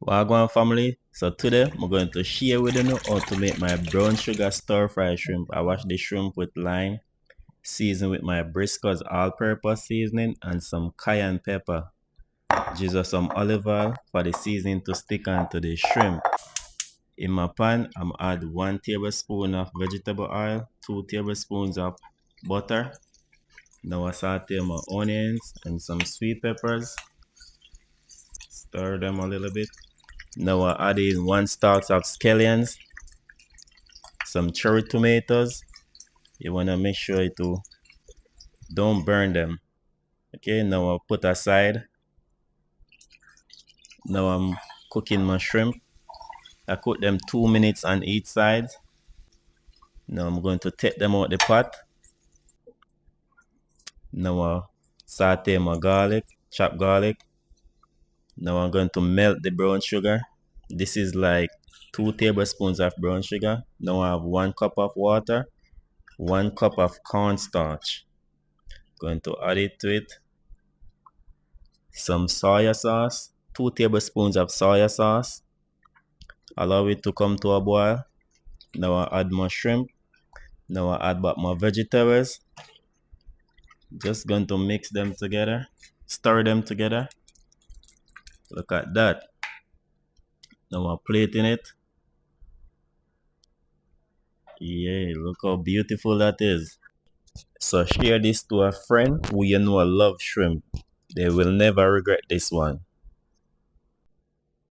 Wagwan family, so today I'm going to share with you how to make my brown sugar stir fry shrimp. I wash the shrimp with lime, season with my Briscoe's all-purpose seasoning and some cayenne pepper. Just some olive oil for the seasoning to stick onto the shrimp. In my pan, I'm add 1 tablespoon of vegetable oil, 2 tablespoons of butter. Now I saute my onions and some sweet peppers. Stir them a little bit. Now I add in 1 stalks of scallions, some cherry tomatoes. You want to make sure to don't burn them. Okay, now I'll put aside. Now I'm cooking my shrimp. I cook them 2 minutes on each side. Now I'm going to take them out the pot. Now I'll saute my garlic, chopped garlic. Now I'm going to melt the brown sugar. This is like 2 tablespoons of brown sugar. Now I have 1 cup of water, 1 cup of cornstarch. Going to add it to it. Some soya sauce, 2 tablespoons of soya sauce. Allow it to come to a boil. Now I add my shrimp. Now I add back my vegetables. Just going to mix them together, stir them together. Look at that. Now I plate in it. Yeah, look how beautiful that is. So share this to a friend who you know love shrimp. They will never regret this one.